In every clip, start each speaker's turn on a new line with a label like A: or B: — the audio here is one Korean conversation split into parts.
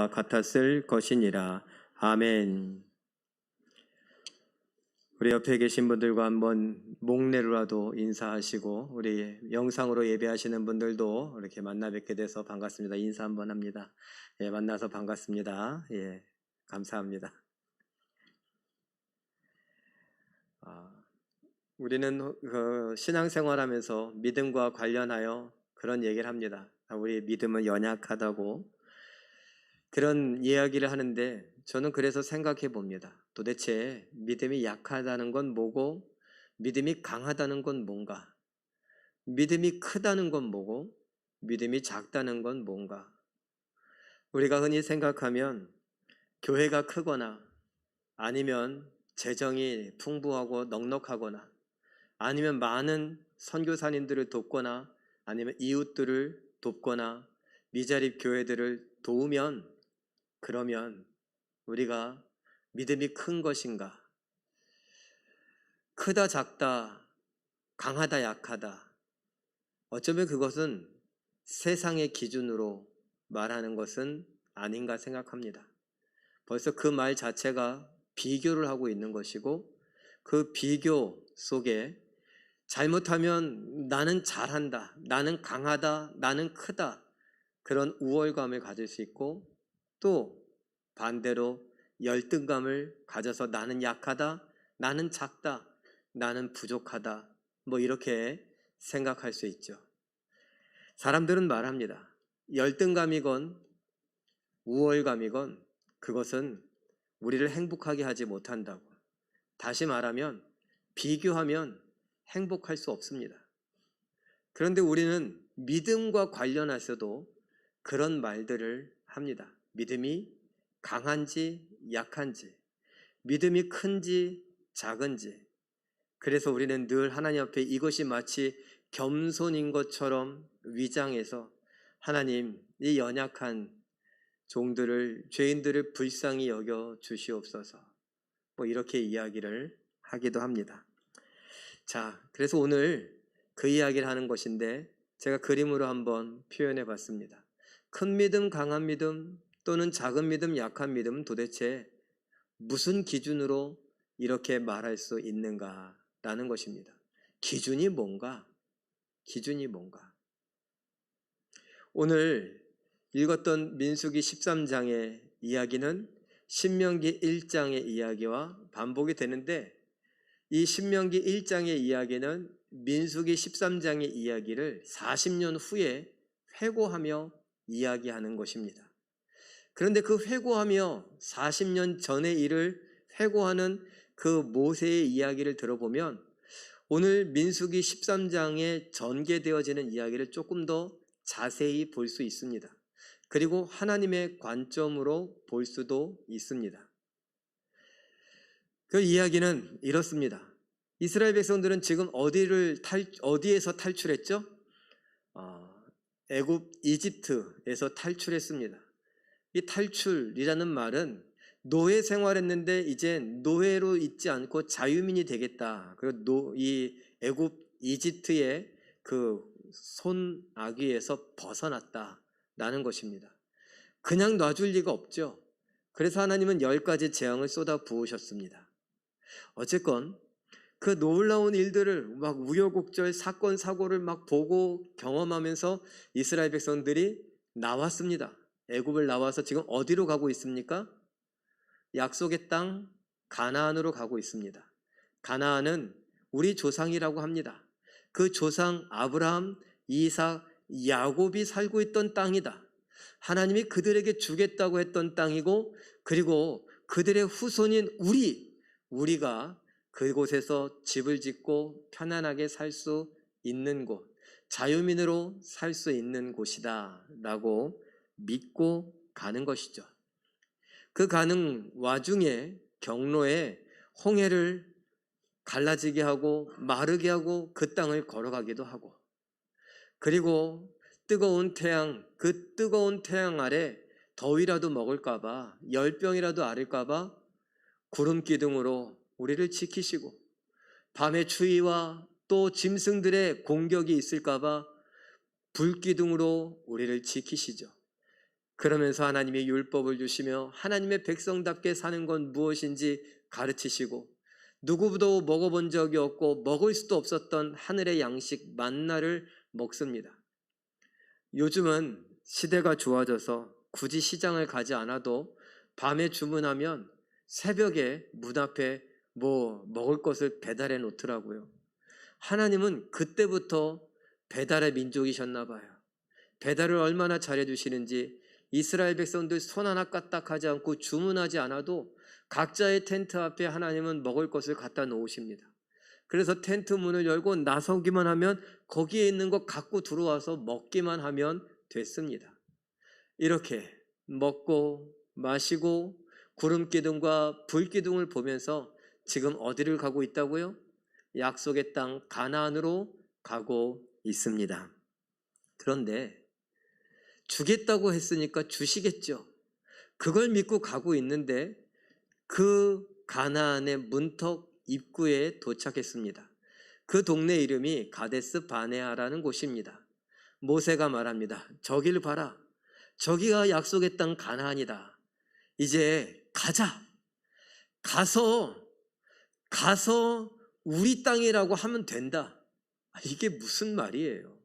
A: 때와 같았을 것이니라. 아멘. 우리 옆에 계신 분들과 한번 목례로라도 인사하시고, 우리 영상으로 예배하시는 분들도 이렇게 만나 뵙게 돼서 반갑습니다. 인사 한번 합니다. 예, 만나서 반갑습니다. 예, 감사합니다. 우리는 신앙생활하면서 믿음과 관련하여 그런 얘기를 합니다. 우리 믿음은 연약하다고, 그런 이야기를 하는데, 저는 그래서 생각해 봅니다. 도대체 믿음이 약하다는 건 뭐고, 믿음이 강하다는 건 뭔가, 믿음이 크다는 건 뭐고, 믿음이 작다는 건 뭔가. 우리가 흔히 생각하면 교회가 크거나, 아니면 재정이 풍부하고 넉넉하거나, 아니면 많은 선교사님들을 돕거나, 아니면 이웃들을 돕거나, 미자립 교회들을 도우면, 그러면 우리가 믿음이 큰 것인가? 크다 작다, 강하다 약하다, 어쩌면 그것은 세상의 기준으로 말하는 것은 아닌가 생각합니다. 벌써 그 말 자체가 비교를 하고 있는 것이고, 그 비교 속에 잘못하면 나는 잘한다, 나는 강하다, 나는 크다, 그런 우월감을 가질 수 있고, 또 반대로 열등감을 가져서 나는 약하다, 나는 작다, 나는 부족하다, 뭐 이렇게 생각할 수 있죠. 사람들은 말합니다. 열등감이건 우월감이건 그것은 우리를 행복하게 하지 못한다고. 다시 말하면 비교하면 행복할 수 없습니다. 그런데 우리는 믿음과 관련해서도 그런 말들을 합니다. 믿음이 강한지 약한지, 믿음이 큰지 작은지. 그래서 우리는 늘 하나님 앞에 이것이 마치 겸손인 것처럼 위장해서, 하나님, 이 연약한 종들을, 죄인들을 불쌍히 여겨 주시옵소서, 뭐 이렇게 이야기를 하기도 합니다. 자, 그래서 오늘 그 이야기를 하는 것인데, 제가 그림으로 한번 표현해 봤습니다. 큰 믿음, 강한 믿음, 또는 작은 믿음, 약한 믿음은 도대체 무슨 기준으로 이렇게 말할 수 있는가라는 것입니다. 기준이 뭔가? 기준이 뭔가? 오늘 읽었던 민수기 13장의 이야기는 신명기 1장의 이야기와 반복이 되는데, 이 신명기 1장의 이야기는 민수기 13장의 이야기를 40년 후에 회고하며 이야기하는 것입니다. 그런데 그 회고하며 40년 전의 일을 회고하는 그 모세의 이야기를 들어보면, 오늘 민수기 13장에 전개되어지는 이야기를 조금 더 자세히 볼 수 있습니다. 그리고 하나님의 관점으로 볼 수도 있습니다. 그 이야기는 이렇습니다. 이스라엘 백성들은 지금 어디에서 탈출했죠? 애굽, 이집트에서 탈출했습니다. 이 탈출이라는 말은 노예 생활했는데 이제 노예로 있지 않고 자유민이 되겠다. 그리고 이 애굽, 이집트의 그 손아귀에서 벗어났다라는 것입니다. 그냥 놔줄 리가 없죠. 그래서 하나님은 10가지 재앙을 쏟아 부으셨습니다. 어쨌건 그 놀라운 일들을 막 우여곡절 사건 사고를 막 보고 경험하면서 이스라엘 백성들이 나왔습니다. 애굽을 나와서 지금 어디로 가고 있습니까? 약속의 땅 가나안으로 가고 있습니다. 가나안은 우리 조상이라고 합니다. 그 조상 아브라함, 이삭, 야곱이 살고 있던 땅이다. 하나님이 그들에게 주겠다고 했던 땅이고, 그리고 그들의 후손인 우리가 그곳에서 집을 짓고 편안하게 살 수 있는 곳, 자유민으로 살 수 있는 곳이다 라고 믿고 가는 것이죠. 그 가는 와중에 경로에 홍해를 갈라지게 하고 마르게 하고 그 땅을 걸어가기도 하고, 그리고 뜨거운 태양, 그 뜨거운 태양 아래 더위라도 먹을까봐, 열병이라도 앓을까봐 구름 기둥으로 우리를 지키시고, 밤의 추위와 또 짐승들의 공격이 있을까봐 불기둥으로 우리를 지키시죠. 그러면서 하나님이 율법을 주시며 하나님의 백성답게 사는 건 무엇인지 가르치시고 누구도 먹어본 적이 없고 먹을 수도 없었던 하늘의 양식 만나를 먹습니다. 요즘은 시대가 좋아져서 굳이 시장을 가지 않아도 밤에 주문하면 새벽에 문 앞에 뭐 먹을 것을 배달해 놓더라고요. 하나님은 그때부터 배달의 민족이셨나 봐요. 배달을 얼마나 잘해 주시는지 이스라엘 백성들 손 하나 까딱하지 않고 주문하지 않아도 각자의 텐트 앞에 하나님은 먹을 것을 갖다 놓으십니다. 그래서 텐트 문을 열고 나서기만 하면 거기에 있는 거 갖고 들어와서 먹기만 하면 됐습니다. 이렇게 먹고 마시고 구름기둥과 불기둥을 보면서 지금 어디를 가고 있다고요? 약속의 땅 가나안으로 가고 있습니다. 그런데 주겠다고 했으니까 주시겠죠. 그걸 믿고 가고 있는데 그 가나안의 문턱 입구에 도착했습니다. 그 동네 이름이 가데스 바네아라는 곳입니다. 모세가 말합니다. 저기를 봐라. 저기가 약속의 땅 가나안이다. 이제 가자. 가서 우리 땅이라고 하면 된다. 이게 무슨 말이에요?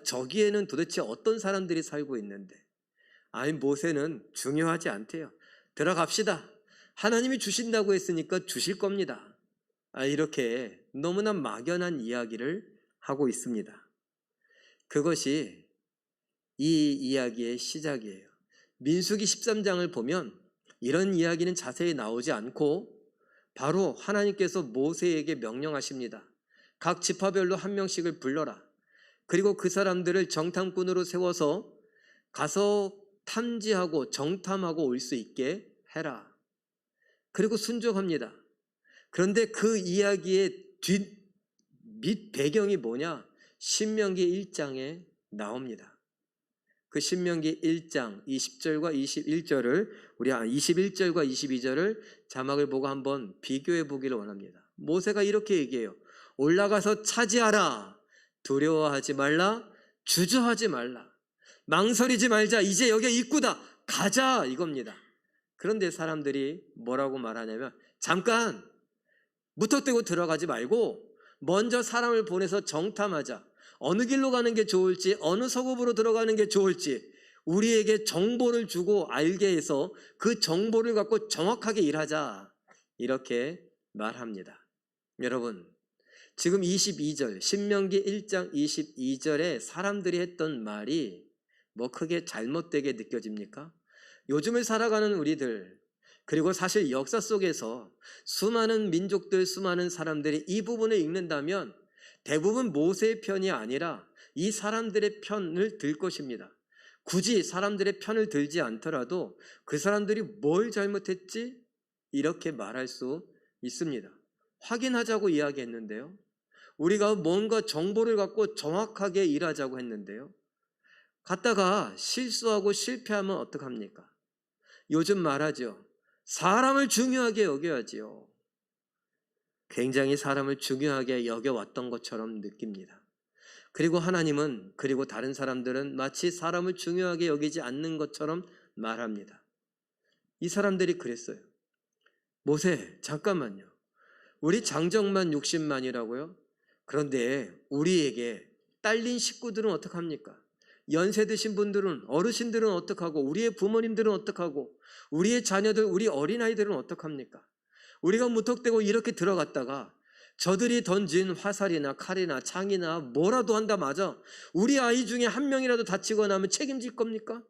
A: 저기에는 도대체 어떤 사람들이 살고 있는데? 아니, 모세는 중요하지 않대요. 들어갑시다. 하나님이 주신다고 했으니까 주실 겁니다. 이렇게 너무나 막연한 이야기를 하고 있습니다. 그것이 이 이야기의 시작이에요. 민수기 13장을 보면 이런 이야기는 자세히 나오지 않고 바로 하나님께서 모세에게 명령하십니다. 각 지파별로 한 명씩을 불러라. 그리고 그 사람들을 정탐꾼으로 세워서 가서 탐지하고 정탐하고 올 수 있게 해라. 그리고 순종합니다. 그런데 그 이야기의 밑 배경이 뭐냐? 신명기 1장에 나옵니다. 그 신명기 1장 20절과 21절을 우리 21절과 22절을 자막을 보고 한번 비교해 보기를 원합니다. 모세가 이렇게 얘기해요. 올라가서 차지하라. 두려워하지 말라. 주저하지 말라. 망설이지 말자. 이제 여기가 입구다. 가자 이겁니다. 그런데 사람들이 뭐라고 말하냐면 잠깐 무턱대고 들어가지 말고 먼저 사람을 보내서 정탐하자. 어느 길로 가는 게 좋을지, 어느 서급으로 들어가는 게 좋을지 우리에게 정보를 주고 알게 해서 그 정보를 갖고 정확하게 일하자. 이렇게 말합니다. 여러분, 지금 22절, 신명기 1장 22절에 사람들이 했던 말이 뭐 크게 잘못되게 느껴집니까? 요즘을 살아가는 우리들, 그리고 사실 역사 속에서 수많은 민족들, 수많은 사람들이 이 부분을 읽는다면 대부분 모세의 편이 아니라 이 사람들의 편을 들 것입니다. 굳이 사람들의 편을 들지 않더라도 그 사람들이 뭘 잘못했지? 이렇게 말할 수 있습니다. 확인하자고 이야기했는데요. 우리가 뭔가 정보를 갖고 정확하게 일하자고 했는데요. 갔다가 실수하고 실패하면 어떡합니까? 요즘 말하죠. 사람을 중요하게 여겨야지요. 굉장히 사람을 중요하게 여겨왔던 것처럼 느낍니다. 그리고 하나님은, 그리고 다른 사람들은 마치 사람을 중요하게 여기지 않는 것처럼 말합니다. 이 사람들이 그랬어요. 모세, 잠깐만요. 우리 장정만 60만이라고요? 그런데 우리에게 딸린 식구들은 어떡합니까? 연세 드신 분들은, 어르신들은 어떡하고, 우리의 부모님들은 어떡하고, 우리의 자녀들, 우리 어린아이들은 어떡합니까? 우리가 무턱대고 이렇게 들어갔다가 저들이 던진 화살이나 칼이나 창이나 뭐라도 한다 맞아 우리 아이 중에 한 명이라도 다치거나 하면 책임질 겁니까?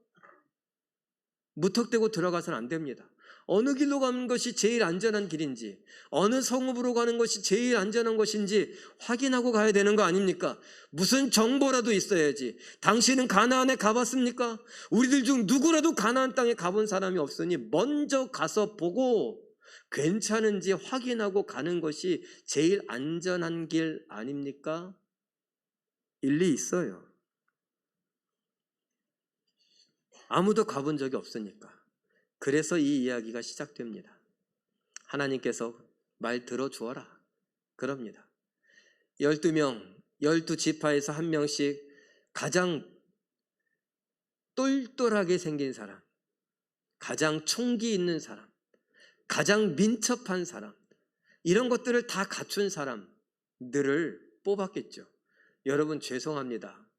A: 무턱대고 들어가서는 안 됩니다. 어느 길로 가는 것이 제일 안전한 길인지, 어느 성읍으로 가는 것이 제일 안전한 것인지 확인하고 가야 되는 거 아닙니까? 무슨 정보라도 있어야지. 당신은 가나안에 가봤습니까? 우리들 중 누구라도 가나안 땅에 가본 사람이 없으니 먼저 가서 보고 괜찮은지 확인하고 가는 것이 제일 안전한 길 아닙니까? 일리 있어요. 아무도 가본 적이 없으니까. 그래서 이 이야기가 시작됩니다. 하나님께서 말 들어주어라. 그럽니다. 12명, 12지파에서 한 명씩 가장 똘똘하게 생긴 사람, 가장 총기 있는 사람, 가장 민첩한 사람, 이런 것들을 다 갖춘 사람들을 뽑았겠죠. 여러분 죄송합니다.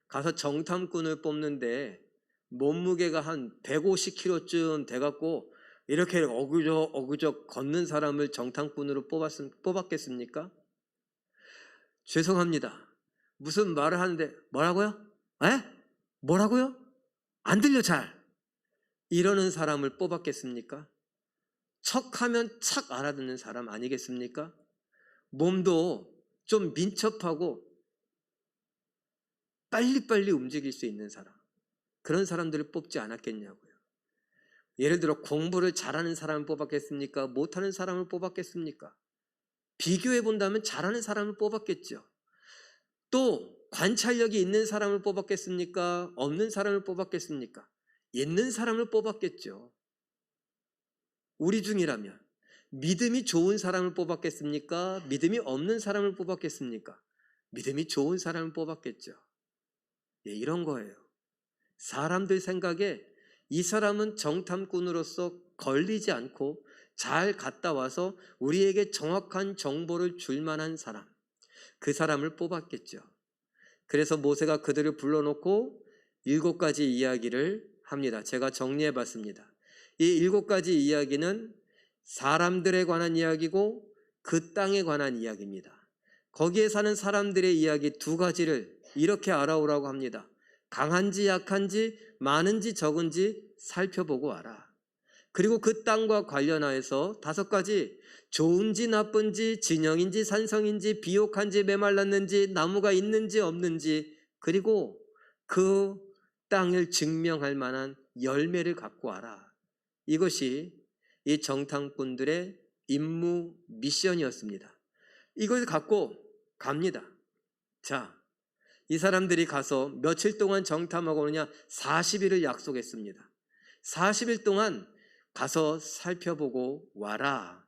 A: 가서 정탐꾼을 뽑는데 몸무게가 한 150kg쯤 돼갖고 이렇게 어그적 걷는 사람을 정탐꾼으로 뽑았겠습니까? 죄송합니다. 무슨 말을 하는데 뭐라고요? 에? 뭐라고요? 안 들려 잘. 이러는 사람을 뽑았겠습니까? 척하면 착 알아듣는 사람 아니겠습니까? 몸도 좀 민첩하고 빨리빨리 움직일 수 있는 사람, 그런 사람들을 뽑지 않았겠냐고요. 예를 들어 공부를 잘하는 사람을 뽑았겠습니까? 못하는 사람을 뽑았겠습니까? 비교해 본다면 잘하는 사람을 뽑았겠죠. 또 관찰력이 있는 사람을 뽑았겠습니까? 없는 사람을 뽑았겠습니까? 있는 사람을 뽑았겠죠. 우리 중이라면 믿음이 좋은 사람을 뽑았겠습니까? 믿음이 없는 사람을 뽑았겠습니까? 믿음이 좋은 사람을 뽑았겠죠. 예, 이런 거예요. 사람들 생각에 이 사람은 정탐꾼으로서 걸리지 않고 잘 갔다 와서 우리에게 정확한 정보를 줄 만한 사람, 그 사람을 뽑았겠죠. 그래서 모세가 그들을 불러놓고 7가지 이야기를 합니다. 제가 정리해 봤습니다. 이 7가지 이야기는 사람들에 관한 이야기고 그 땅에 관한 이야기입니다. 거기에 사는 사람들의 이야기 2가지를 이렇게 알아오라고 합니다. 강한지 약한지 많은지 적은지 살펴보고 와라. 그리고 그 땅과 관련하여서 5가지, 좋은지 나쁜지 진영인지 산성인지 비옥한지 메말랐는지 나무가 있는지 없는지, 그리고 그 땅을 증명할 만한 열매를 갖고 와라. 이것이 이 정탐꾼들의 임무 미션이었습니다. 이걸 갖고 갑니다. 자, 이 사람들이 가서 며칠 동안 정탐하고 오느냐? 40일을 약속했습니다. 40일 동안 가서 살펴보고 와라.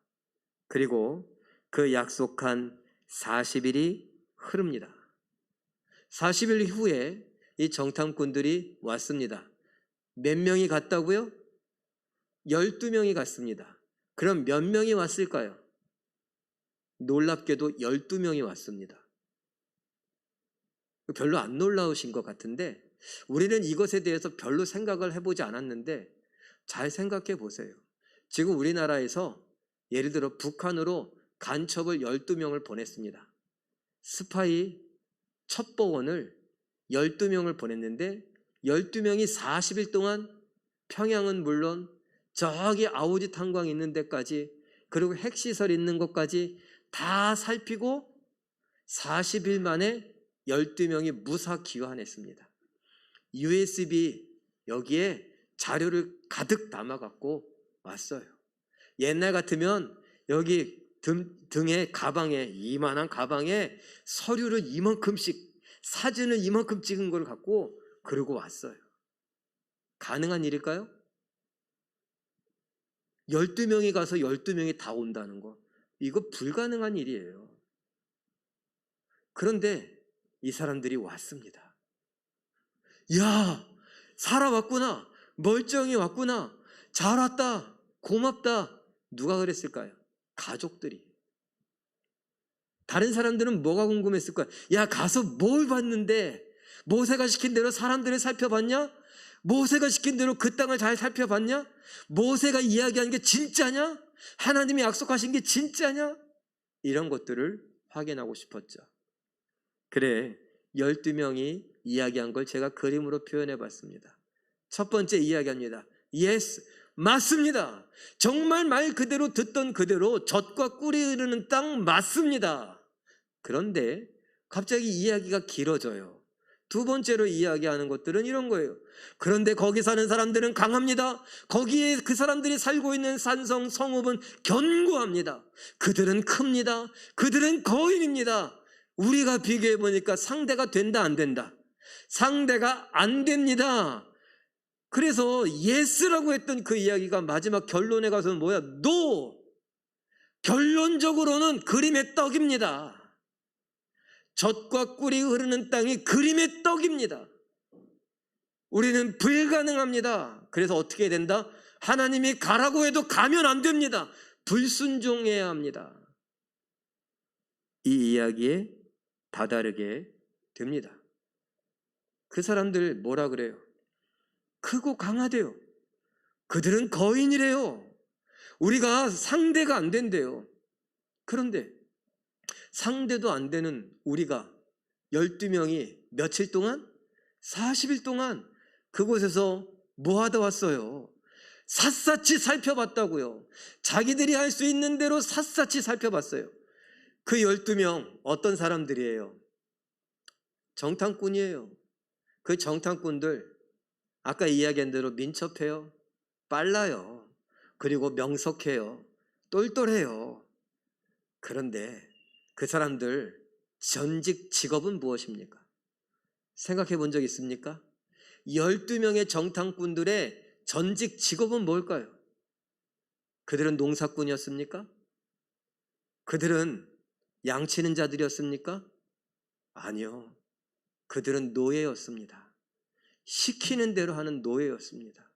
A: 그리고 그 약속한 40일이 흐릅니다. 40일 후에 이 정탐꾼들이 왔습니다. 몇 명이 갔다고요? 12명이 갔습니다. 그럼 몇 명이 왔을까요? 놀랍게도 12명이 왔습니다. 별로 안 놀라우신 것 같은데 우리는 이것에 대해서 별로 생각을 해보지 않았는데 잘 생각해 보세요. 지금 우리나라에서 예를 들어 북한으로 간첩을 12명을 보냈습니다. 스파이 첩보원을 12명을 보냈는데 12명이 40일 동안 평양은 물론 저기 아우지 탄광 있는 데까지, 그리고 핵시설 있는 것까지 다 살피고 40일 만에 12명이 무사 귀환했습니다. USB 여기에 자료를 가득 담아갖고 왔어요. 옛날 같으면 여기 등에 가방에, 이만한 가방에 서류를 이만큼씩, 사진을 이만큼 찍은 걸 갖고 그러고 왔어요. 가능한 일일까요? 12명이 가서 12명이 다 온다는 거, 이거 불가능한 일이에요. 그런데 이 사람들이 왔습니다. 야, 살아왔구나. 멀쩡히 왔구나. 잘 왔다. 고맙다. 누가 그랬을까요? 가족들이. 다른 사람들은 뭐가 궁금했을까요? 야, 가서 뭘 봤는데? 모세가 시킨 대로 사람들을 살펴봤냐? 모세가 시킨 대로 그 땅을 잘 살펴봤냐? 모세가 이야기한 게 진짜냐? 하나님이 약속하신 게 진짜냐? 이런 것들을 확인하고 싶었죠. 그래, 12명이 이야기한 걸 제가 그림으로 표현해 봤습니다. 첫 번째 이야기합니다. Yes, 맞습니다. 정말 말 그대로 듣던 그대로 젖과 꿀이 흐르는 땅 맞습니다. 그런데 갑자기 이야기가 길어져요. 2번째로 이야기하는 것들은 이런 거예요. 그런데 거기 사는 사람들은 강합니다. 거기에 그 사람들이 살고 있는 산성, 성읍은 견고합니다. 그들은 큽니다. 그들은 거인입니다. 우리가 비교해 보니까 상대가 된다, 안 된다? 상대가 안 됩니다. 그래서 예스라고 했던 그 이야기가 마지막 결론에 가서는 뭐야? 노! 결론적으로는 그림의 떡입니다. 젖과 꿀이 흐르는 땅이 그림의 떡입니다. 우리는 불가능합니다. 그래서 어떻게 된다? 하나님이 가라고 해도 가면 안 됩니다. 불순종해야 합니다. 이 이야기에 다다르게 됩니다. 그 사람들 뭐라 그래요? 크고 강하대요. 그들은 거인이래요. 우리가 상대가 안 된대요. 그런데 상대도 안 되는 우리가 12명이 며칠 동안? 40일 동안 그곳에서 뭐 하다 왔어요? 샅샅이 살펴봤다고요. 자기들이 할 수 있는 대로 샅샅이 살펴봤어요. 그 12명 어떤 사람들이에요? 정탐꾼이에요. 그 정탐꾼들 아까 이야기한 대로 민첩해요. 빨라요. 그리고 명석해요. 똘똘해요. 그런데 그 사람들 전직 직업은 무엇입니까? 생각해 본 적 있습니까? 12명의 정탐꾼들의 전직 직업은 뭘까요? 그들은 농사꾼이었습니까? 그들은 양치는 자들이었습니까? 아니요. 그들은 노예였습니다. 시키는 대로 하는 노예였습니다.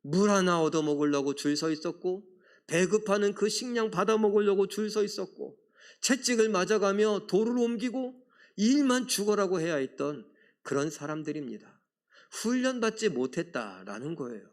A: 물 하나 얻어먹으려고 줄 서 있었고, 배급하는 그 식량 받아 먹으려고 줄 서 있었고, 채찍을 맞아가며 돌을 옮기고 일만 죽어라고 해야 했던 그런 사람들입니다. 훈련받지 못했다라는 거예요.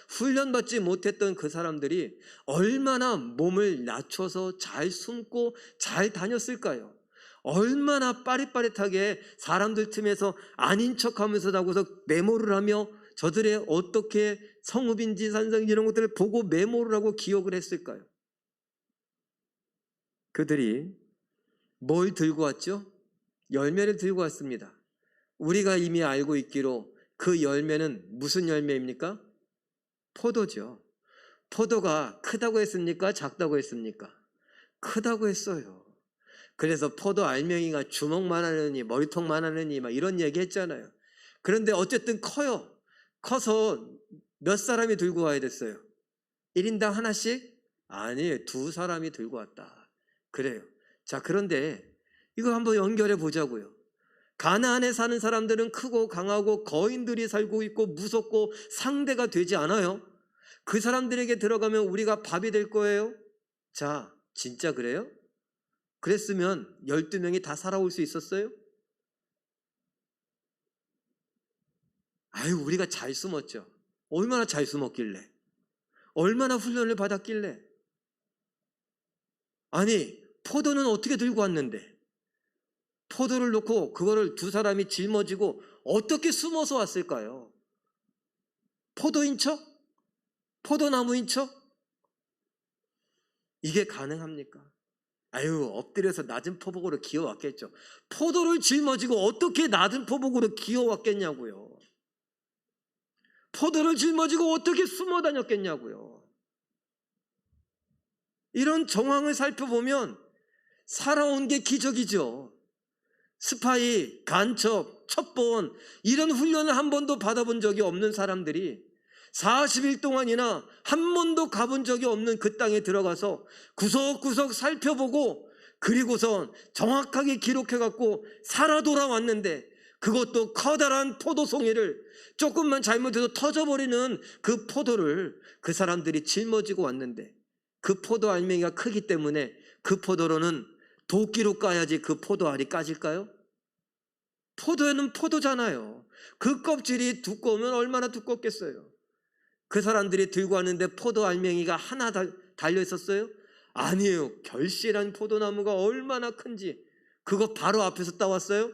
A: 훈련받지 못했던 그 사람들이 얼마나 몸을 낮춰서 잘 숨고 잘 다녔을까요? 얼마나 빠릿빠릿하게 사람들 틈에서 아닌 척하면서 나고서 메모를 하며 저들의 어떻게 성읍인지 산성인지 이런 것들을 보고 메모를 하고 기억을 했을까요? 그들이 뭘 들고 왔죠? 열매를 들고 왔습니다. 우리가 이미 알고 있기로 그 열매는 무슨 열매입니까? 포도죠. 포도가 크다고 했습니까? 작다고 했습니까? 크다고 했어요. 그래서 포도 알맹이가 주먹만 하느니 머리통만 하느니 막 이런 얘기 했잖아요. 그런데 어쨌든 커요. 커서 몇 사람이 들고 와야 됐어요? 1인당 하나씩? 아니에요. 2사람이 들고 왔다. 그래요. 자, 그런데 이거 한번 연결해 보자고요. 가나안에 사는 사람들은 크고 강하고 거인들이 살고 있고 무섭고 상대가 되지 않아요. 그 사람들에게 들어가면 우리가 밥이 될 거예요. 자, 진짜 그래요? 그랬으면 12명이 다 살아올 수 있었어요? 아유, 우리가 잘 숨었죠. 얼마나 잘 숨었길래, 얼마나 훈련을 받았길래. 아니, 포도는 어떻게 들고 왔는데, 포도를 놓고 그거를 2사람이 짊어지고 어떻게 숨어서 왔을까요? 포도인 척? 포도나무인 척? 이게 가능합니까? 아유, 엎드려서 낮은 포복으로 기어왔겠죠. 포도를 짊어지고 어떻게 낮은 포복으로 기어왔겠냐고요. 포도를 짊어지고 어떻게 숨어 다녔겠냐고요. 이런 정황을 살펴보면 살아온 게 기적이죠. 스파이, 간첩, 첩보원 이런 훈련을 한 번도 받아본 적이 없는 사람들이 40일 동안이나 한 번도 가본 적이 없는 그 땅에 들어가서 구석구석 살펴보고 그리고선 정확하게 기록해갖고 살아 돌아왔는데, 그것도 커다란 포도송이를 조금만 잘못해서 터져버리는 그 포도를 그 사람들이 짊어지고 왔는데, 그 포도 알맹이가 크기 때문에 그 포도로는 도끼로 까야지 그 포도알이 까질까요? 포도에는 포도잖아요. 그 껍질이 두꺼우면 얼마나 두껍겠어요. 그 사람들이 들고 왔는데 포도 알맹이가 하나 달려 있었어요? 아니에요. 결실한 포도나무가 얼마나 큰지 그거 바로 앞에서 따왔어요?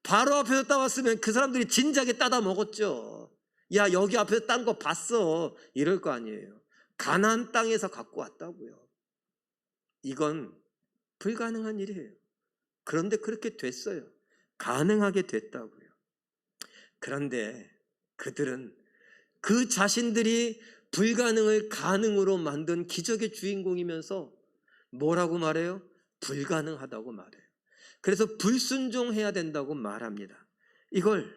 A: 바로 앞에서 따왔으면 그 사람들이 진작에 따다 먹었죠. 야, 여기 앞에서 딴 거 봤어 이럴 거 아니에요. 가나안 땅에서 갖고 왔다고요. 이건 불가능한 일이에요. 그런데 그렇게 됐어요. 가능하게 됐다고요. 그런데 그들은 그 자신들이 불가능을 가능으로 만든 기적의 주인공이면서 뭐라고 말해요? 불가능하다고 말해요. 그래서 불순종해야 된다고 말합니다. 이걸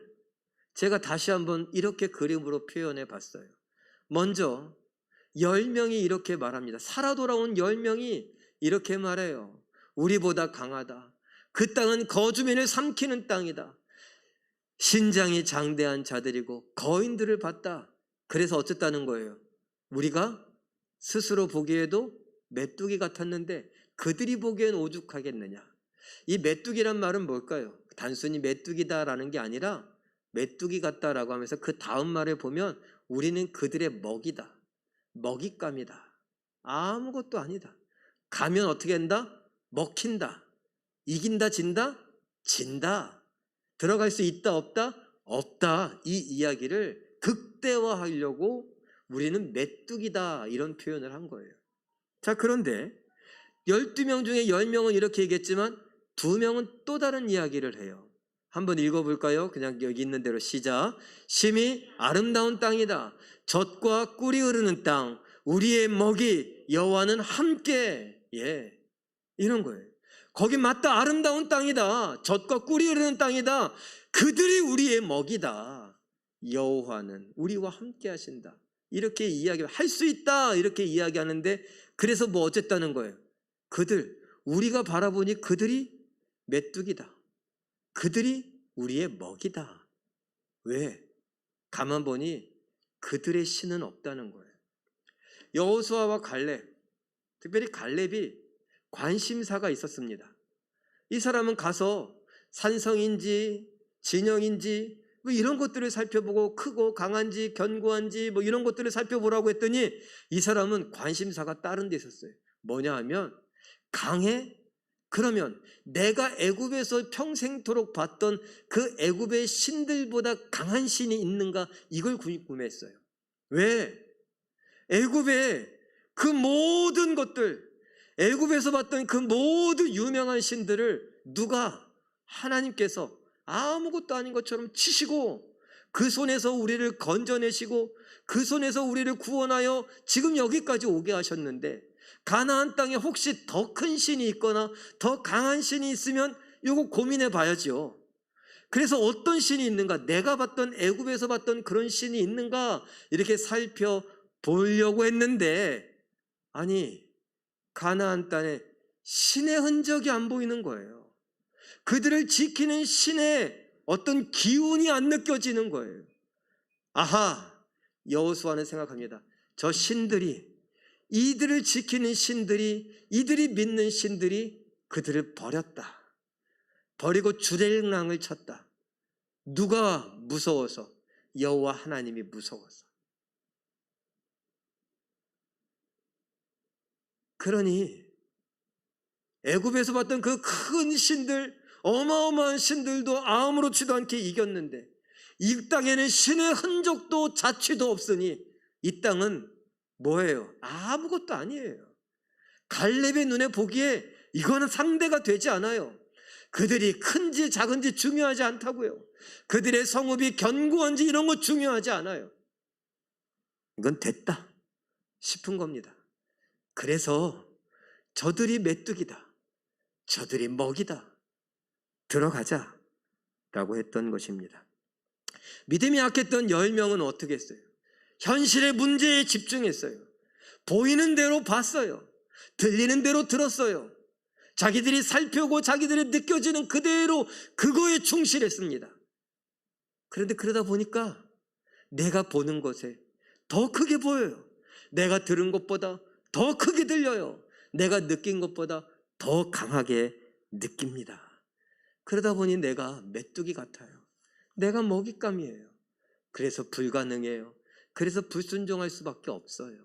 A: 제가 다시 한번 이렇게 그림으로 표현해 봤어요. 먼저 10명이 이렇게 말합니다. 살아 돌아온 10명이 이렇게 말해요. 우리보다 강하다. 그 땅은 거주민을 삼키는 땅이다. 신장이 장대한 자들이고 거인들을 봤다. 그래서 어쨌다는 거예요? 우리가 스스로 보기에도 메뚜기 같았는데 그들이 보기엔 오죽하겠느냐. 이 메뚜기란 말은 뭘까요? 단순히 메뚜기다라는 게 아니라 메뚜기 같다라고 하면서 그 다음 말에 보면 우리는 그들의 먹이다. 먹잇감이다. 아무것도 아니다. 가면 어떻게 한다? 먹힌다. 이긴다, 진다? 진다. 들어갈 수 있다, 없다? 없다. 이 이야기를 극대화하려고 우리는 메뚜기다 이런 표현을 한 거예요. 자, 그런데 12명 중에 10명은 이렇게 얘기했지만 2명은 또 다른 이야기를 해요. 한번 읽어볼까요? 그냥 여기 있는 대로 시작. 심히 아름다운 땅이다. 젖과 꿀이 흐르는 땅. 우리의 먹이 여호와는 함께. 예, 이런 거예요. 거기 맞다. 아름다운 땅이다. 젖과 꿀이 흐르는 땅이다. 그들이 우리의 먹이다. 여호와는 우리와 함께 하신다. 이렇게 이야기할 수 있다. 이렇게 이야기하는데 그래서 뭐 어쨌다는 거예요? 그들, 우리가 바라보니 그들이 메뚜기다. 그들이 우리의 먹이다. 왜? 가만 보니 그들의 신은 없다는 거예요. 여호수아와 갈렙, 특별히 갈렙이 관심사가 있었습니다. 이 사람은 가서 산성인지 진영인지 뭐 이런 것들을 살펴보고 크고 강한지 견고한지 뭐 이런 것들을 살펴보라고 했더니 이 사람은 관심사가 다른 데 있었어요. 뭐냐 하면 강해? 그러면 내가 애굽에서 평생토록 봤던 그 애굽의 신들보다 강한 신이 있는가? 이걸 궁금했어요. 왜? 애굽의 그 모든 것들, 애굽에서 봤던 그 모든 유명한 신들을 누가 하나님께서 아무것도 아닌 것처럼 치시고 그 손에서 우리를 건져내시고 그 손에서 우리를 구원하여 지금 여기까지 오게 하셨는데 가나안 땅에 혹시 더 큰 신이 있거나 더 강한 신이 있으면 이거 고민해 봐야죠. 그래서 어떤 신이 있는가? 내가 봤던 애굽에서 봤던 그런 신이 있는가? 이렇게 살펴보려고 했는데 아니 가나안 땅에 신의 흔적이 안 보이는 거예요. 그들을 지키는 신의 어떤 기운이 안 느껴지는 거예요. 아하, 여호수아는 생각합니다. 저 신들이, 이들을 지키는 신들이, 이들이 믿는 신들이 그들을 버렸다. 버리고 주랭랑을 쳤다. 누가 무서워서? 여호와 하나님이 무서워서. 그러니 애굽에서 봤던 그 큰 신들, 어마어마한 신들도 아무렇지도 않게 이겼는데 이 땅에는 신의 흔적도 자취도 없으니 이 땅은 뭐예요? 아무것도 아니에요. 갈렙의 눈에 보기에 이거는 상대가 되지 않아요. 그들이 큰지 작은지 중요하지 않다고요. 그들의 성읍이 견고한지 이런 거 중요하지 않아요. 이건 됐다 싶은 겁니다. 그래서 저들이 메뚜기다. 저들이 먹이다. 들어가자 라고 했던 것입니다. 믿음이 약했던 10명은 어떻게 했어요? 현실의 문제에 집중했어요. 보이는 대로 봤어요. 들리는 대로 들었어요. 자기들이 살펴고 자기들이 느껴지는 그대로 그거에 충실했습니다. 그런데 그러다 보니까 내가 보는 것에 더 크게 보여요. 내가 들은 것보다 더 크게 들려요. 내가 느낀 것보다 더 강하게 느낍니다. 그러다 보니 내가 메뚜기 같아요. 내가 먹잇감이에요. 그래서 불가능해요. 그래서 불순종할 수밖에 없어요.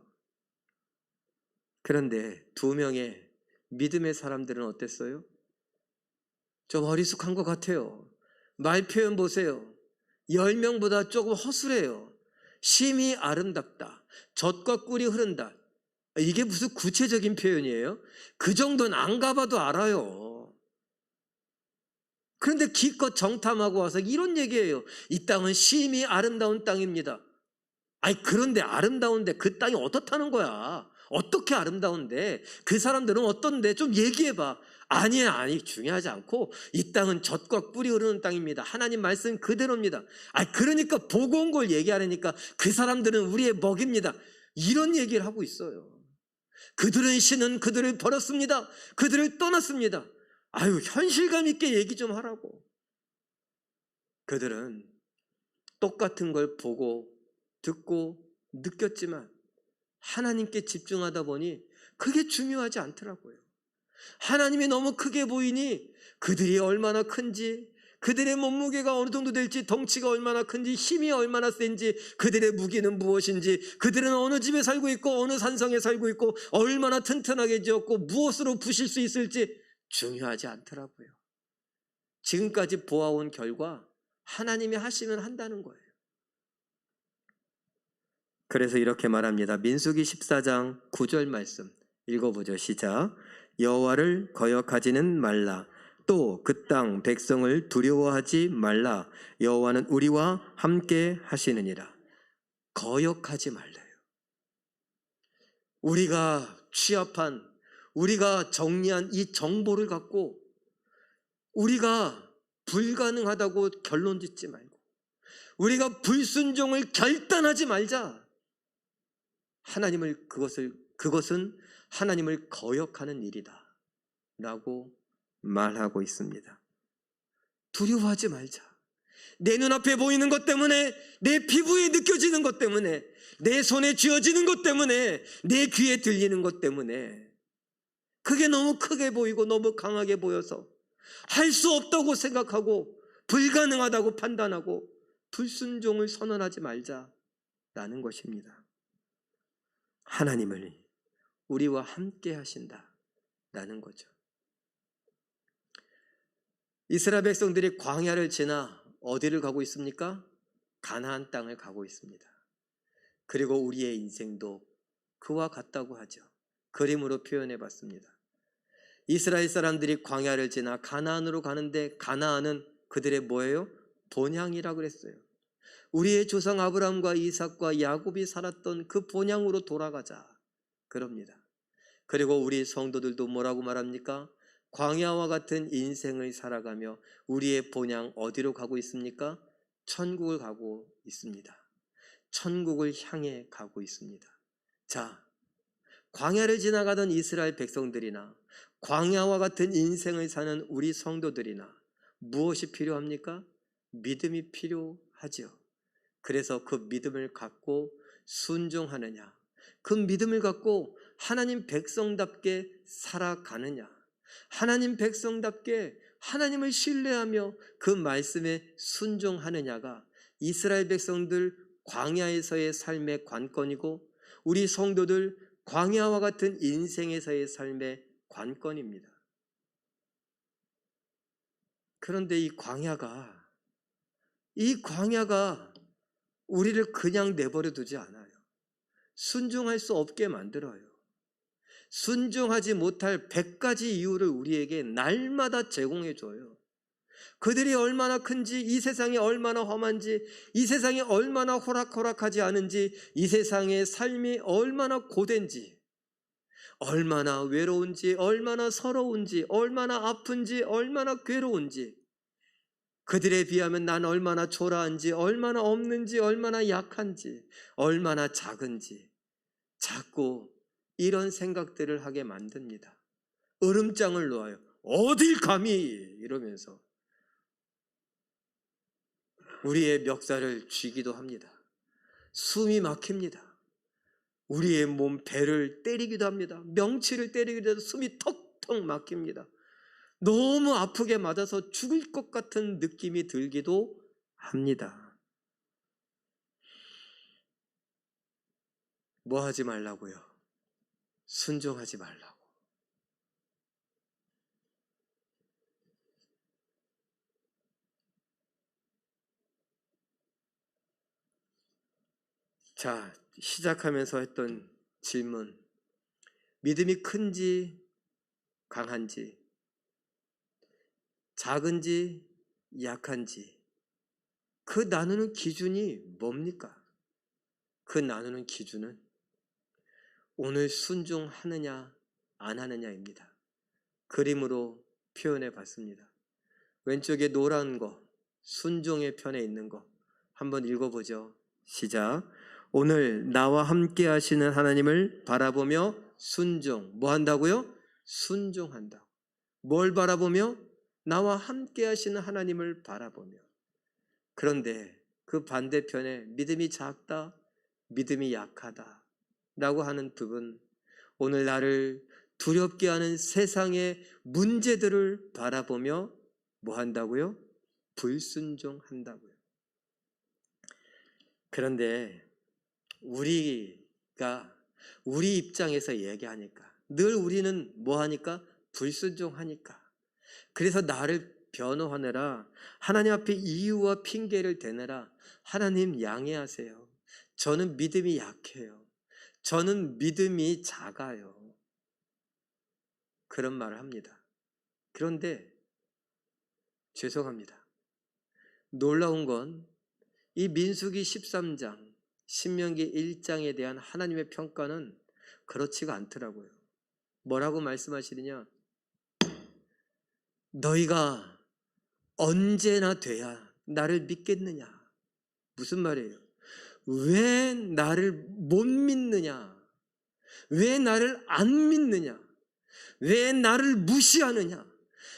A: 그런데 2명의 믿음의 사람들은 어땠어요? 좀 어리숙한 것 같아요. 말 표현 보세요. 10명보다 조금 허술해요. 심히 아름답다. 젖과 꿀이 흐른다. 이게 무슨 구체적인 표현이에요? 그 정도는 안 가봐도 알아요. 그런데 기껏 정탐하고 와서 이런 얘기예요. 이 땅은 심히 아름다운 땅입니다. 아니 그런데 아름다운데 그 땅이 어떻다는 거야? 어떻게 아름다운데? 그 사람들은 어떤데? 좀 얘기해봐. 아니 중요하지 않고 이 땅은 젖과 꿀이 흐르는 땅입니다. 하나님 말씀 그대로입니다. 아니 그러니까 보고 온 걸 얘기하려니까 그 사람들은 우리의 먹입니다. 이런 얘기를 하고 있어요. 그들은 신은 그들을 버렸습니다. 그들을 떠났습니다. 아유 현실감 있게 얘기 좀 하라고. 그들은 똑같은 걸 보고 듣고 느꼈지만 하나님께 집중하다 보니 그게 중요하지 않더라고요. 하나님이 너무 크게 보이니 그들이 얼마나 큰지, 그들의 몸무게가 어느 정도 될지, 덩치가 얼마나 큰지, 힘이 얼마나 센지, 그들의 무기는 무엇인지, 그들은 어느 집에 살고 있고 어느 산성에 살고 있고 얼마나 튼튼하게 지었고 무엇으로 부실 수 있을지 중요하지 않더라고요. 지금까지 보아온 결과 하나님이 하시면 한다는 거예요. 그래서 이렇게 말합니다. 민수기 14장 9절 말씀 읽어보죠. 시작. 여호와를 거역하지는 말라. 또 그 땅 백성을 두려워하지 말라. 여호와는 우리와 함께 하시느니라. 거역하지 말래요. 우리가 취합한, 우리가 정리한 이 정보를 갖고 우리가 불가능하다고 결론 짓지 말고 우리가 불순종을 결단하지 말자. 그것은 하나님을 거역하는 일이다 라고 말하고 있습니다. 두려워하지 말자. 내 눈앞에 보이는 것 때문에, 내 피부에 느껴지는 것 때문에, 내 손에 쥐어지는 것 때문에, 내 귀에 들리는 것 때문에 그게 너무 크게 보이고 너무 강하게 보여서 할 수 없다고 생각하고 불가능하다고 판단하고 불순종을 선언하지 말자라는 것입니다. 하나님을 우리와 함께 하신다라는 거죠. 이스라엘 백성들이 광야를 지나 어디를 가고 있습니까? 가나안 땅을 가고 있습니다. 그리고 우리의 인생도 그와 같다고 하죠. 그림으로 표현해 봤습니다. 이스라엘 사람들이 광야를 지나 가나안으로 가는데 가나안은 그들의 뭐예요? 본향이라고 그랬어요. 우리의 조상 아브라함과 이삭과 야곱이 살았던 그 본향으로 돌아가자 그럽니다. 그리고 우리 성도들도 뭐라고 말합니까? 광야와 같은 인생을 살아가며 우리의 본향 어디로 가고 있습니까? 천국을 가고 있습니다. 천국을 향해 가고 있습니다. 자, 광야를 지나가던 이스라엘 백성들이나 광야와 같은 인생을 사는 우리 성도들이나 무엇이 필요합니까? 믿음이 필요하죠. 그래서 그 믿음을 갖고 순종하느냐, 그 믿음을 갖고 하나님 백성답게 살아가느냐, 하나님 백성답게 하나님을 신뢰하며 그 말씀에 순종하느냐가 이스라엘 백성들 광야에서의 삶의 관건이고 우리 성도들 광야와 같은 인생에서의 삶의 관건입니다. 그런데 이 광야가 우리를 그냥 내버려 두지 않아요. 순종할 수 없게 만들어요. 순종하지 못할 100가지 이유를 우리에게 날마다 제공해 줘요. 그들이 얼마나 큰지, 이 세상이 얼마나 험한지, 이 세상이 얼마나 호락호락하지 않은지, 이 세상의 삶이 얼마나 고된지, 얼마나 외로운지, 얼마나 서러운지, 얼마나 아픈지, 얼마나 괴로운지, 그들에 비하면 난 얼마나 초라한지, 얼마나 없는지, 얼마나 약한지, 얼마나 작은지 자꾸 이런 생각들을 하게 만듭니다. 으름장을 놓아요. 어딜 감히 이러면서 우리의 멱살을 쥐기도 합니다. 숨이 막힙니다. 우리의 몸 배를 때리기도 합니다. 명치를 때리기도 해서 숨이 턱턱 막힙니다. 너무 아프게 맞아서 죽을 것 같은 느낌이 들기도 합니다. 뭐 하지 말라고요? 순종하지 말라고. 자, 시작하면서 했던 질문. 믿음이 큰지 강한지, 작은지 약한지 그 나누는 기준이 뭡니까? 그 나누는 기준은 오늘 순종하느냐 안 하느냐입니다. 그림으로 표현해 봤습니다. 왼쪽에 노란 거, 순종의 편에 있는 거 한번 읽어보죠. 시작. 오늘 나와 함께 하시는 하나님을 바라보며 순종. 뭐 한다고요? 순종한다. 뭘 바라보며? 나와 함께 하시는 하나님을 바라보며. 그런데 그 반대편에 믿음이 작다, 믿음이 약하다 라고 하는 부분, 오늘 나를 두렵게 하는 세상의 문제들을 바라보며 뭐 한다고요? 불순종한다고요. 그런데 우리가 우리 입장에서 얘기하니까 늘 우리는 뭐 하니까? 불순종하니까. 그래서 나를 변호하느라 하나님 앞에 이유와 핑계를 대느라 하나님 양해하세요. 저는 믿음이 약해요. 저는 믿음이 작아요. 그런 말을 합니다. 그런데 죄송합니다. 놀라운 건 이 민수기 13장, 신명기 1장에 대한 하나님의 평가는 그렇지가 않더라고요. 뭐라고 말씀하시느냐? 너희가 언제나 돼야 나를 믿겠느냐? 무슨 말이에요? 왜 나를 못 믿느냐? 왜 나를 안 믿느냐? 왜 나를 무시하느냐?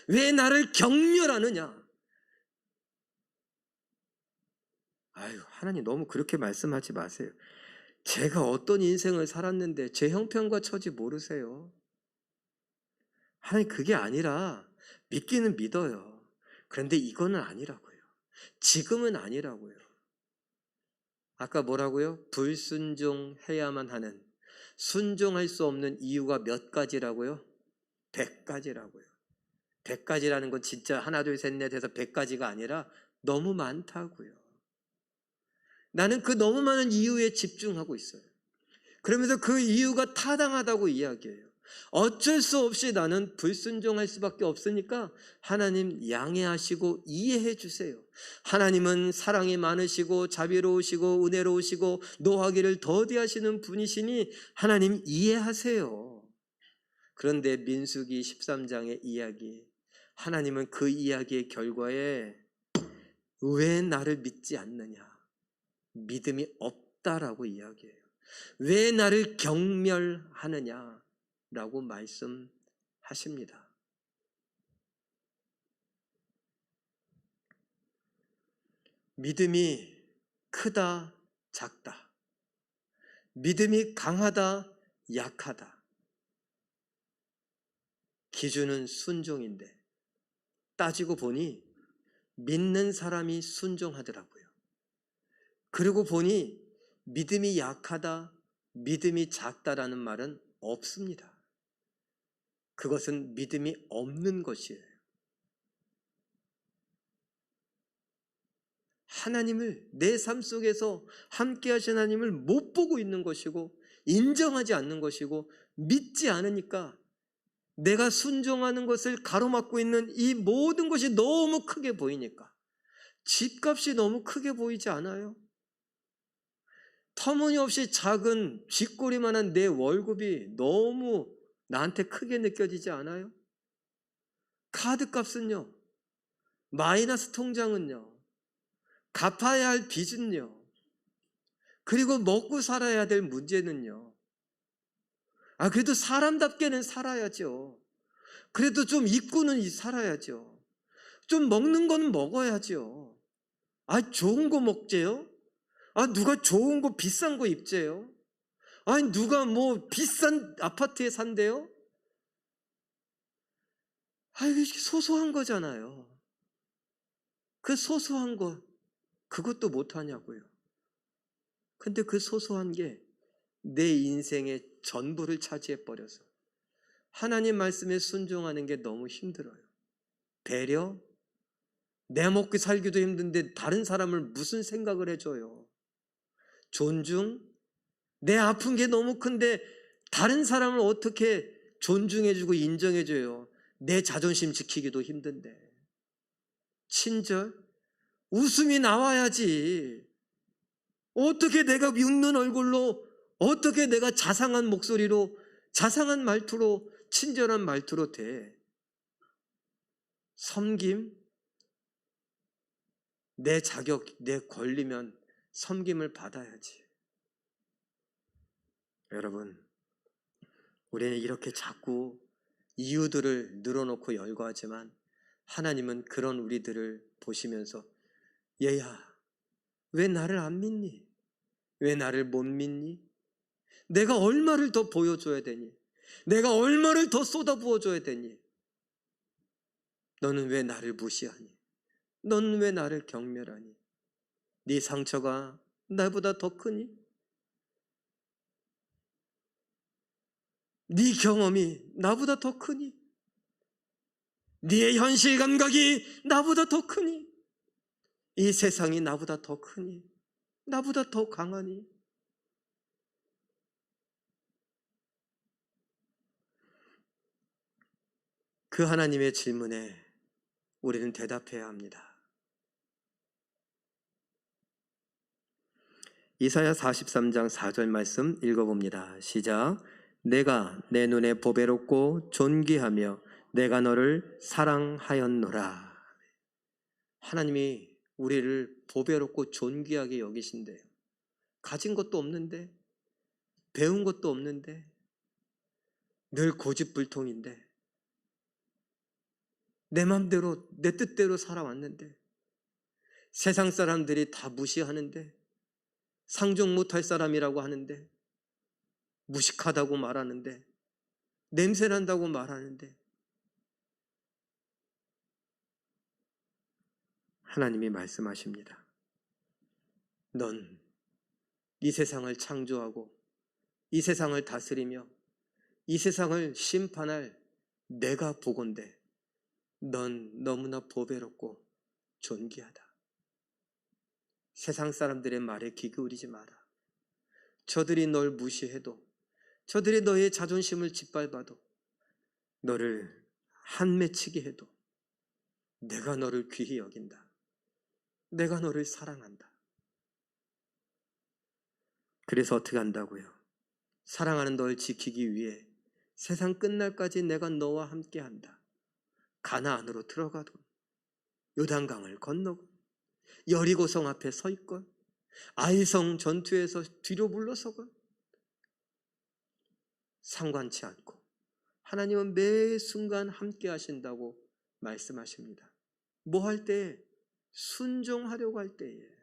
A: 왜 나를 경멸하느냐? 아유, 하나님 너무 그렇게 말씀하지 마세요. 제가 어떤 인생을 살았는데 제 형편과 처지 모르세요? 하나님 그게 아니라 믿기는 믿어요. 그런데 이거는 아니라고요. 지금은 아니라고요. 아까 뭐라고요? 불순종해야만 하는, 순종할 수 없는 이유가 몇 가지라고요? 100가지라고요. 100가지라는 건 진짜 하나 둘 셋 넷 해서 100가지가 아니라 너무 많다고요. 나는 그 너무 많은 이유에 집중하고 있어요. 그러면서 그 이유가 타당하다고 이야기해요. 어쩔 수 없이 나는 불순종할 수밖에 없으니까 하나님 양해하시고 이해해 주세요. 하나님은 사랑이 많으시고 자비로우시고 은혜로우시고 노하기를 더디하시는 분이시니 하나님 이해하세요. 그런데 민수기 13장의 이야기, 하나님은 그 이야기의 결과에 왜 나를 믿지 않느냐? 믿음이 없다라고 이야기해요. 왜 나를 경멸하느냐? 라고 말씀하십니다. 믿음이 크다, 작다. 믿음이 강하다, 약하다. 기준은 순종인데 따지고 보니 믿는 사람이 순종하더라고요. 그리고 보니 믿음이 약하다, 믿음이 작다라는 말은 없습니다. 그것은 믿음이 없는 것이에요. 하나님을 내 삶 속에서 함께 하신 하나님을 못 보고 있는 것이고 인정하지 않는 것이고 믿지 않으니까 내가 순종하는 것을 가로막고 있는 이 모든 것이 너무 크게 보이니까 집값이 너무 크게 보이지 않아요? 터무니없이 작은 쥐꼬리만한 내 월급이 너무 나한테 크게 느껴지지 않아요? 카드값은요? 마이너스 통장은요? 갚아야 할 빚은요? 그리고 먹고 살아야 될 문제는요? 그래도 사람답게는 살아야죠. 그래도 좀 입고는 살아야죠. 좀 먹는 거는 먹어야죠. 좋은 거 먹재요? 누가 좋은 거 비싼 거 입재요? 누가 뭐 비싼 아파트에 산대요? 이게 소소한 거잖아요. 그 소소한 거, 그것도 못하냐고요. 근데 그 소소한 게 내 인생의 전부를 차지해버려서 하나님 말씀에 순종하는 게 너무 힘들어요. 배려? 내 먹고 살기도 힘든데 다른 사람을 무슨 생각을 해줘요? 존중? 내 아픈 게 너무 큰데 다른 사람을 어떻게 존중해주고 인정해줘요? 내 자존심 지키기도 힘든데. 친절? 웃음이 나와야지. 어떻게 내가 웃는 얼굴로, 어떻게 내가 자상한 목소리로, 자상한 말투로, 친절한 말투로 돼? 섬김? 내 자격, 내 권리면 섬김을 받아야지. 여러분, 우리는 이렇게 자꾸 이유들을 늘어놓고 열거하지만 하나님은 그런 우리들을 보시면서 얘야, 왜 나를 안 믿니? 왜 나를 못 믿니? 내가 얼마를 더 보여줘야 되니? 내가 얼마를 더 쏟아부어줘야 되니? 너는 왜 나를 무시하니? 너는 왜 나를 경멸하니? 네 상처가 나보다 더 크니? 네 경험이 나보다 더 크니? 네의 현실 감각이 나보다 더 크니? 이 세상이 나보다 더 크니? 나보다 더 강하니? 그 하나님의 질문에 우리는 대답해야 합니다. 이사야 43장 4절 말씀 읽어봅니다. 시작. 내가 내 눈에 보배롭고 존귀하며 내가 너를 사랑하였노라. 하나님이 우리를 보배롭고 존귀하게 여기신대요. 가진 것도 없는데, 배운 것도 없는데, 늘 고집불통인데, 내 맘대로 내 뜻대로 살아왔는데, 세상 사람들이 다 무시하는데, 상종 못할 사람이라고 하는데, 무식하다고 말하는데, 냄새난다고 말하는데, 하나님이 말씀하십니다. 넌 이 세상을 창조하고 이 세상을 다스리며 이 세상을 심판할 내가 보건대 넌 너무나 보배롭고 존귀하다. 세상 사람들의 말에 귀 기울이지 마라. 저들이 널 무시해도, 저들이 너의 자존심을 짓밟아도, 너를 한맺히게 해도 내가 너를 귀히 여긴다. 내가 너를 사랑한다. 그래서 어떻게 한다고요? 사랑하는 널 지키기 위해 세상 끝날까지 내가 너와 함께 한다. 가나안으로 들어가도, 요단강을 건너고, 여리고성 앞에 서 있건, 아이성 전투에서 뒤로 물러서건 상관치 않고 하나님은 매 순간 함께 하신다고 말씀하십니다. 뭐 할 때? 순종하려고 할 때에.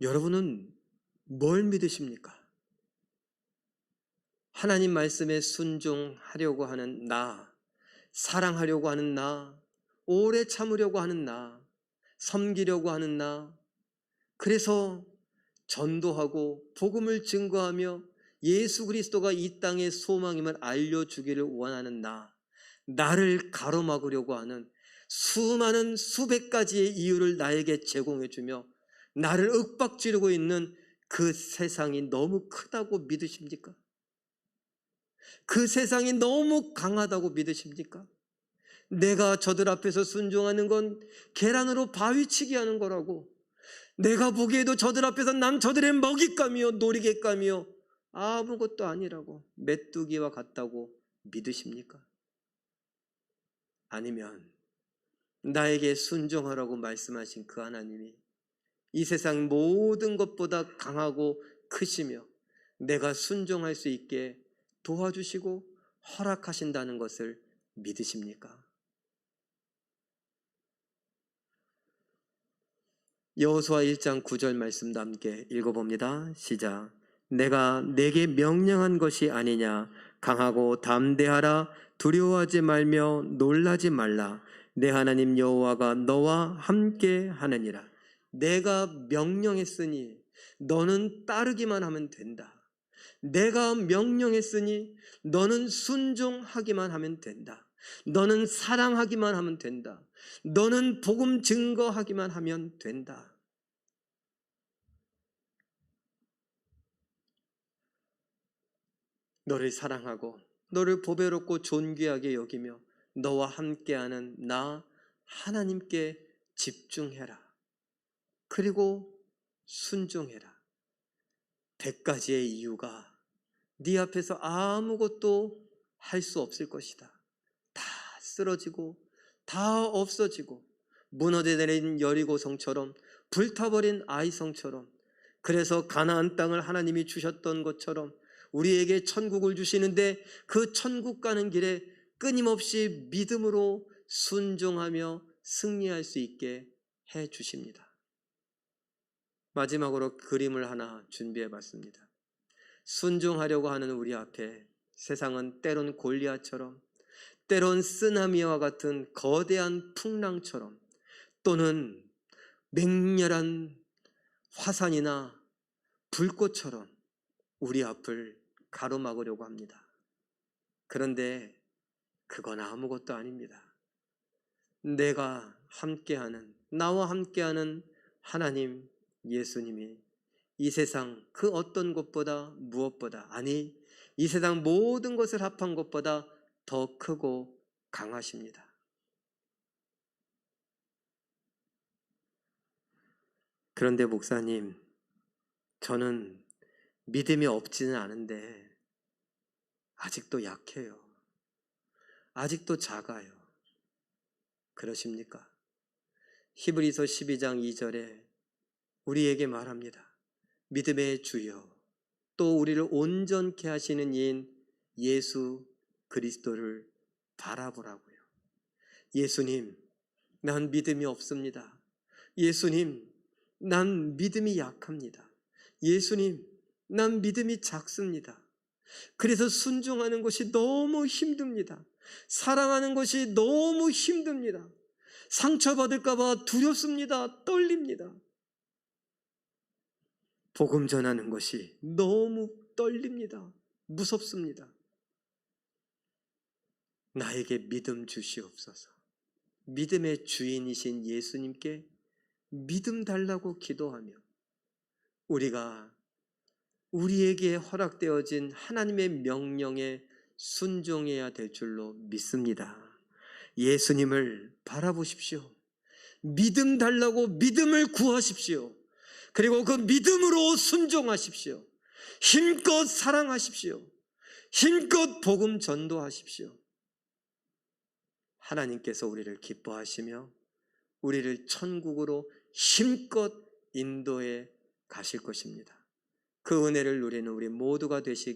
A: 여러분은 뭘 믿으십니까? 하나님 말씀에 순종하려고 하는 나, 사랑하려고 하는 나, 오래 참으려고 하는 나, 섬기려고 하는 나, 그래서 전도하고 복음을 증거하며 예수 그리스도가 이 땅의 소망임을 알려주기를 원하는 나를 가로막으려고 하는 수많은 수백 가지의 이유를 나에게 제공해주며 나를 윽박지르고 있는 그 세상이 너무 크다고 믿으십니까? 그 세상이 너무 강하다고 믿으십니까? 내가 저들 앞에서 순종하는 건 계란으로 바위치기 하는 거라고, 내가 보기에도 저들 앞에서 난 저들의 먹잇감이요 놀이개감이요 아무것도 아니라고, 메뚜기와 같다고 믿으십니까? 아니면 나에게 순종하라고 말씀하신 그 하나님이 이 세상 모든 것보다 강하고 크시며 내가 순종할 수 있게 도와주시고 허락하신다는 것을 믿으십니까? 여호수아 1장 9절 말씀도 함께 읽어봅니다. 시작. 내가 내게 명령한 것이 아니냐. 강하고 담대하라. 두려워하지 말며 놀라지 말라. 내 하나님 여호와가 너와 함께 하느니라. 내가 명령했으니 너는 따르기만 하면 된다. 내가 명령했으니 너는 순종하기만 하면 된다. 너는 사랑하기만 하면 된다. 너는 복음 증거하기만 하면 된다. 너를 사랑하고 너를 보배롭고 존귀하게 여기며 너와 함께하는 나 하나님께 집중해라. 그리고 순종해라. 100가지의 이유가 네 앞에서 아무것도 할 수 없을 것이다. 다 쓰러지고 다 없어지고 무너져내린 여리고성처럼 불타버린 아이성처럼, 그래서 가나안 땅을 하나님이 주셨던 것처럼 우리에게 천국을 주시는데 그 천국 가는 길에 끊임없이 믿음으로 순종하며 승리할 수 있게 해 주십니다. 마지막으로 그림을 하나 준비해 봤습니다. 순종하려고 하는 우리 앞에 세상은 때론 골리앗처럼, 때론 쓰나미와 같은 거대한 풍랑처럼, 또는 맹렬한 화산이나 불꽃처럼 우리 앞을 가로막으려고 합니다. 그런데 그건 아무것도 아닙니다. 나와 함께하는 하나님, 예수님이 이 세상 그 어떤 것보다, 무엇보다, 아니 이 세상 모든 것을 합한 것보다 더 크고 강하십니다. 그런데 목사님, 저는 믿음이 없지는 않은데 아직도 약해요. 아직도 작아요. 그러십니까? 히브리서 12장 2절에 우리에게 말합니다. 믿음의 주여, 또 우리를 온전케 하시는 이인 예수 그리스도를 바라보라고요. 예수님, 난 믿음이 없습니다. 예수님, 난 믿음이 약합니다. 예수님, 난 믿음이 작습니다. 그래서 순종하는 것이 너무 힘듭니다. 사랑하는 것이 너무 힘듭니다. 상처받을까 봐 두렵습니다. 떨립니다. 복음 전하는 것이 너무 떨립니다. 무섭습니다. 나에게 믿음 주시옵소서. 믿음의 주인이신 예수님께 믿음 달라고 기도하며 우리가 우리에게 허락되어진 하나님의 명령에 순종해야 될 줄로 믿습니다. 예수님을 바라보십시오. 믿음 달라고 믿음을 구하십시오. 그리고 그 믿음으로 순종하십시오. 힘껏 사랑하십시오. 힘껏 복음 전도하십시오. 하나님께서 우리를 기뻐하시며 우리를 천국으로 힘껏 인도해 가실 것입니다. 그 은혜를 누리는 우리 모두가 되시기